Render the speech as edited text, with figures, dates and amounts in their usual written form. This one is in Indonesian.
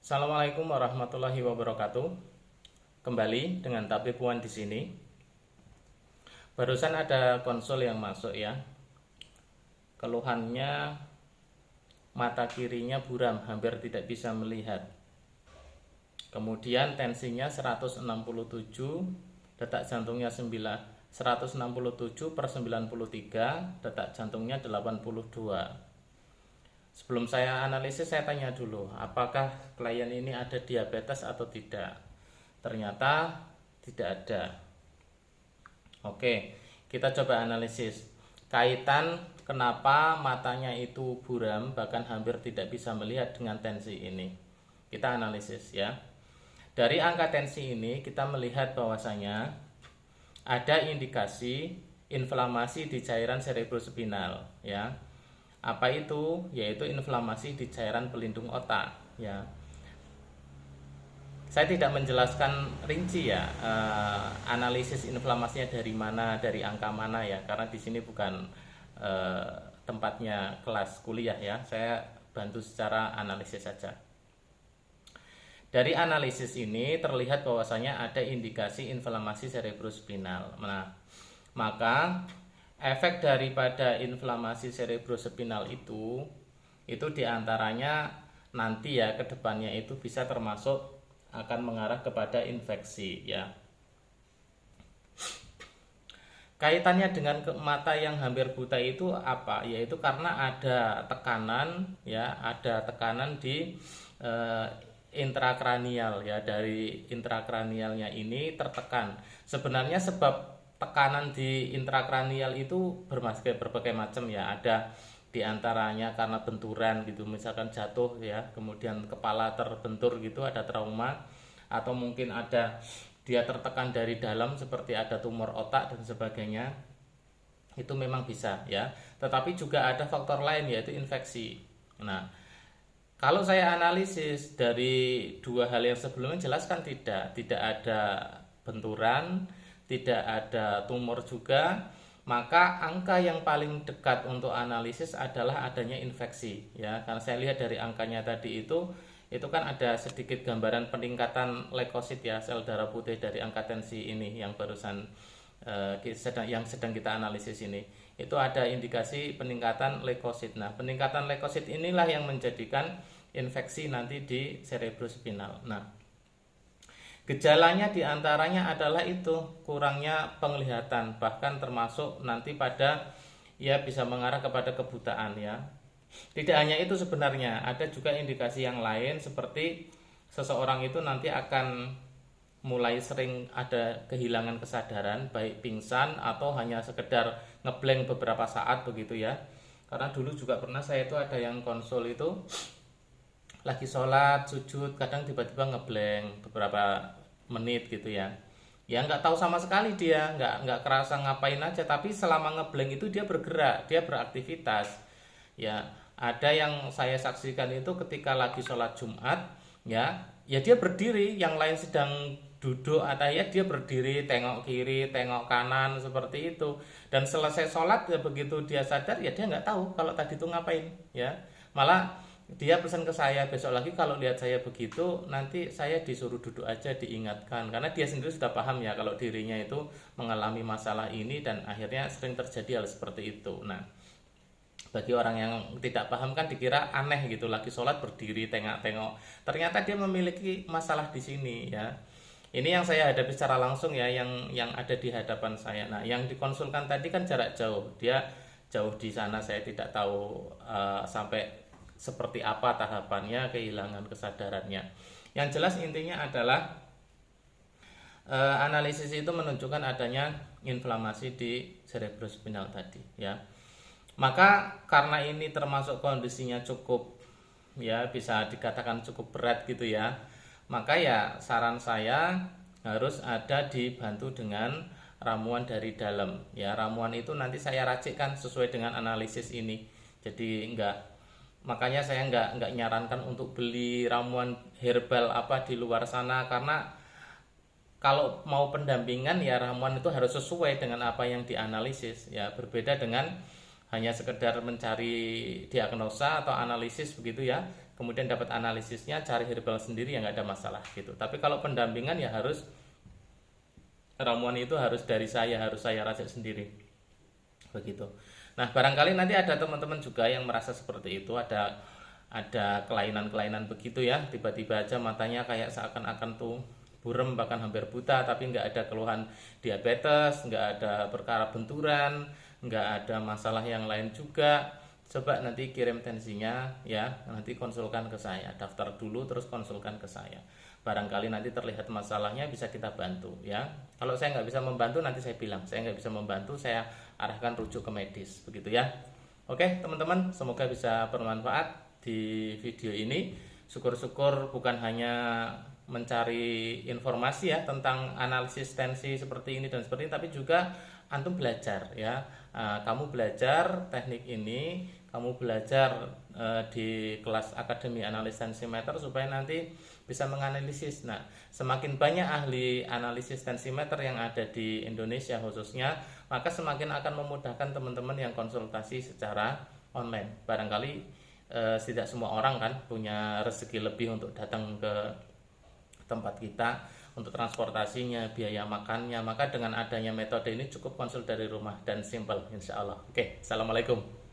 Assalamualaikum warahmatullahi wabarakatuh. Kembali dengan Tabib Puan di sini. Barusan ada konsul yang masuk ya. Keluhannya mata kirinya buram, hampir tidak bisa melihat. Kemudian tensinya 167, detak jantungnya 167 per 93, detak jantungnya 82. Sebelum saya analisis, saya tanya dulu, apakah klien ini ada diabetes atau tidak? Ternyata tidak ada. Oke, kita coba analisis kaitan kenapa matanya itu buram, bahkan hampir tidak bisa melihat dengan tensi ini. Kita analisis ya. Dari angka tensi ini kita melihat bahwasanya ada indikasi inflamasi di cairan cerebrospinal ya. Apa itu? Yaitu inflamasi di cairan pelindung otak ya. Saya tidak menjelaskan rinci ya analisis inflamasinya dari mana, dari angka mana ya, karena di sini bukan tempatnya kelas kuliah ya. Saya bantu secara analisis saja. Dari analisis ini terlihat bahwasanya ada indikasi inflamasi cerebrospinal. Nah, maka efek daripada inflamasi cerebrospinal itu diantaranya nanti ya ke depannya itu bisa termasuk akan mengarah kepada infeksi ya. Kaitannya dengan mata yang hampir buta itu apa? Yaitu karena ada tekanan ya, ada tekanan di intrakranial ya, dari intrakranialnya ini tertekan. Sebenarnya sebab tekanan di intrakranial itu berbagai macam ya. Ada diantaranya karena benturan gitu, misalkan jatuh ya, kemudian kepala terbentur gitu, ada trauma, atau mungkin ada dia tertekan dari dalam seperti ada tumor otak dan sebagainya. Itu memang bisa ya. Tetapi juga ada faktor lain yaitu infeksi. Nah, kalau saya analisis dari dua hal yang sebelumnya jelaskan tidak ada benturan, tidak ada tumor juga, maka angka yang paling dekat untuk analisis adalah adanya infeksi ya. Karena saya lihat dari angkanya tadi itu kan ada sedikit gambaran peningkatan leukosit ya, sel darah putih dari angka tensi ini yang barusan yang sedang kita analisis ini. Itu ada indikasi peningkatan leukosit. Nah, peningkatan leukosit inilah yang menjadikan infeksi nanti di cerebrospinal. Nah, gejalanya diantaranya adalah itu kurangnya penglihatan, bahkan termasuk nanti pada ya bisa mengarah kepada kebutaan ya. Tidak hanya itu sebenarnya, ada juga indikasi yang lain seperti seseorang itu nanti akan mulai sering ada kehilangan kesadaran, baik pingsan atau hanya sekedar ngeblank beberapa saat begitu ya. Karena dulu juga pernah saya itu ada yang konsul itu lagi sholat, sujud, kadang tiba-tiba ngeblank beberapa menit gitu ya. Ya nggak tahu sama sekali dia, nggak kerasa ngapain aja, tapi selama ngeblank itu dia bergerak, dia beraktivitas. Ya, ada yang saya saksikan itu ketika lagi sholat Jumat, ya dia berdiri, yang lain sedang duduk atau ya dia berdiri, tengok kiri, tengok kanan seperti itu. Dan selesai sholat ya begitu dia sadar ya dia nggak tahu kalau tadi itu ngapain ya. Malah dia pesan ke saya, besok lagi kalau lihat saya begitu nanti saya disuruh duduk aja, diingatkan, karena dia sendiri sudah paham ya kalau dirinya itu mengalami masalah ini dan akhirnya sering terjadi hal seperti itu. Nah, bagi orang yang tidak paham kan dikira aneh gitu, lagi sholat berdiri tengok-tengok, ternyata dia memiliki masalah di sini ya. Ini yang saya hadapi secara langsung ya, yang ada di hadapan saya. Nah, yang dikonsulkan tadi kan jarak jauh, dia jauh di sana, saya tidak tahu sampai seperti apa tahapannya kehilangan kesadarannya. Yang jelas intinya adalah analisis itu menunjukkan adanya inflamasi di cerebrospinal tadi ya. Maka karena ini termasuk kondisinya cukup ya, bisa dikatakan cukup berat gitu ya, maka ya saran saya harus ada dibantu dengan ramuan dari dalam ya. Ramuan itu nanti saya racikkan sesuai dengan analisis ini, jadi makanya saya nggak nyarankan untuk beli ramuan herbal apa di luar sana, karena kalau mau pendampingan ya ramuan itu harus sesuai dengan apa yang dianalisis ya, berbeda dengan hanya sekedar mencari diagnosa atau analisis begitu ya. kemudian dapat analisisnya, cari herbal sendiri ya nggak ada masalah gitu. Tapi kalau pendampingan ya harus ramuan itu harus dari saya, harus saya racik sendiri begitu. Nah barangkali nanti ada teman-teman juga yang merasa seperti itu, ada kelainan-kelainan begitu ya, tiba-tiba aja matanya kayak seakan-akan tuh burem bahkan hampir buta, tapi nggak ada keluhan diabetes, nggak ada perkara benturan, nggak ada masalah yang lain juga. Coba nanti kirim tensinya ya, nanti konsulkan ke saya, daftar dulu terus konsulkan ke saya. Barangkali nanti terlihat masalahnya bisa kita bantu ya. Kalau saya nggak bisa membantu nanti saya bilang saya nggak bisa membantu, saya arahkan rujuk ke medis begitu ya. Oke teman-teman, semoga bisa bermanfaat di video ini. Syukur-syukur bukan hanya mencari informasi ya tentang analisis tensi seperti ini dan seperti ini, tapi juga antum belajar ya. Kamu belajar teknik ini, kamu belajar di kelas Akademi Analis Tensimeter supaya nanti bisa menganalisis. Nah, semakin banyak ahli analisis tensimeter yang ada di Indonesia khususnya, maka semakin akan memudahkan teman-teman yang konsultasi secara online. Barangkali tidak semua orang kan punya rezeki lebih untuk datang ke tempat kita untuk transportasinya, biaya makannya. Maka dengan adanya metode ini cukup konsul dari rumah dan simple insya Allah. Oke, assalamualaikum.